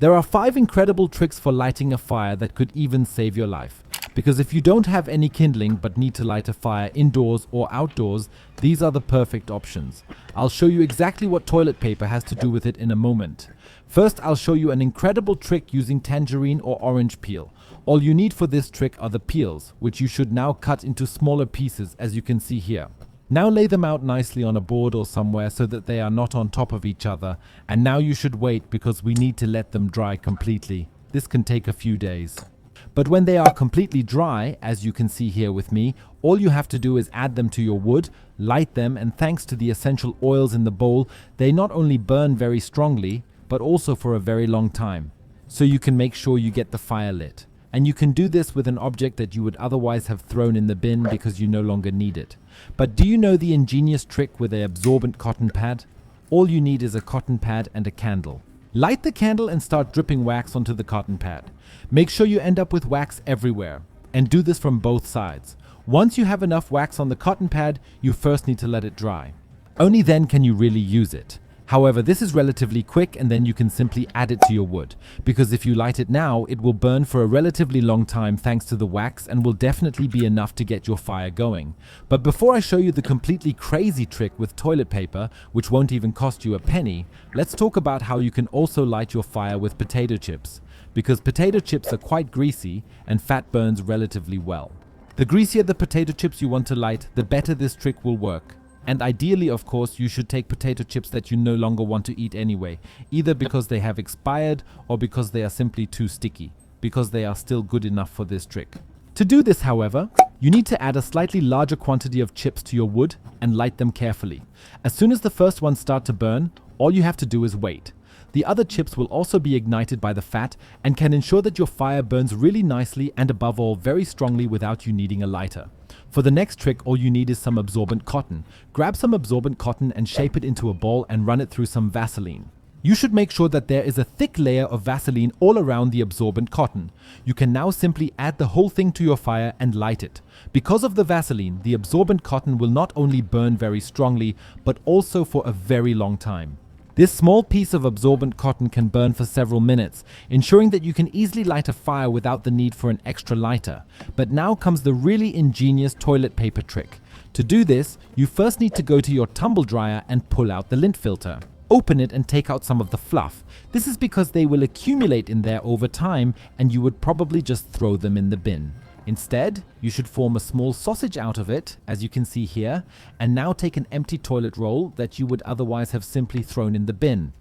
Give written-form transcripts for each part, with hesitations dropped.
There are 5 incredible tricks for lighting a fire that could even save your life. Because if you don't have any kindling but need to light a fire indoors or outdoors, these are the perfect options. I'll show you exactly what toilet paper has to do with it in a moment. First, I'll show you an incredible trick using tangerine or orange peel. All you need for this trick are the peels, which you should now cut into smaller pieces as you can see here. Now lay them out nicely on a board or somewhere so that they are not on top of each other, and now you should wait because we need to let them dry completely. This can take a few days. But when they are completely dry, as you can see here with me, all you have to do is add them to your wood, light them, and thanks to the essential oils in the bowl, they not only burn very strongly, but also for a very long time. So you can make sure you get the fire lit. And you can do this with an object that you would otherwise have thrown in the bin because you no longer need it. But do you know the ingenious trick with an absorbent cotton pad? All you need is a cotton pad and a candle. Light the candle and start dripping wax onto the cotton pad. Make sure you end up with wax everywhere, and do this from both sides. Once you have enough wax on the cotton pad, you first need to let it dry. Only then can you really use it. However, this is relatively quick and then you can simply add it to your wood, because if you light it now, it will burn for a relatively long time thanks to the wax and will definitely be enough to get your fire going. But before I show you the completely crazy trick with toilet paper, which won't even cost you a penny, let's talk about how you can also light your fire with potato chips, because potato chips are quite greasy and fat burns relatively well. The greasier the potato chips you want to light, the better this trick will work. And ideally, of course, you should take potato chips that you no longer want to eat anyway, either because they have expired or because they are simply too sticky, because they are still good enough for this trick. To do this, however, you need to add a slightly larger quantity of chips to your wood and light them carefully. As soon as the first ones start to burn, all you have to do is wait. The other chips will also be ignited by the fat and can ensure that your fire burns really nicely and above all very strongly without you needing a lighter. For the next trick, all you need is some absorbent cotton. Grab some absorbent cotton and shape it into a ball and run it through some Vaseline. You should make sure that there is a thick layer of Vaseline all around the absorbent cotton. You can now simply add the whole thing to your fire and light it. Because of the Vaseline, the absorbent cotton will not only burn very strongly, but also for a very long time. This small piece of absorbent cotton can burn for several minutes, ensuring that you can easily light a fire without the need for an extra lighter. But now comes the really ingenious toilet paper trick. To do this, you first need to go to your tumble dryer and pull out the lint filter. Open it and take out some of the fluff. This is because they will accumulate in there over time and you would probably just throw them in the bin. Instead, you should form a small sausage out of it, as you can see here, and now take an empty toilet roll that you would otherwise have simply thrown in the bin.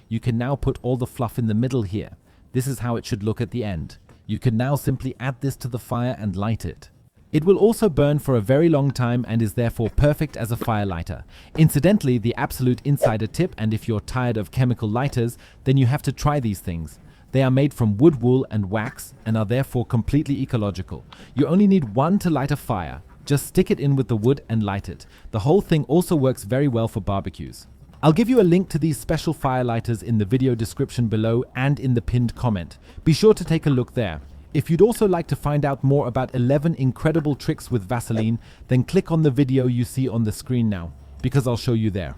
You can now put all the fluff in the middle here. This is how it should look at the end. You can now simply add this to the fire and light it. It will also burn for a very long time and is therefore perfect as a firelighter. Incidentally, the absolute insider tip, and if you're tired of chemical lighters, then you have to try these things. They are made from wood wool and wax and are therefore completely ecological. You only need one to light a fire. Just stick it in with the wood and light it. The whole thing also works very well for barbecues. I'll give you a link to these special firelighters in the video description below and in the pinned comment. Be sure to take a look there. If you'd also like to find out more about 11 incredible tricks with Vaseline, then click on the video you see on the screen now, because I'll show you there.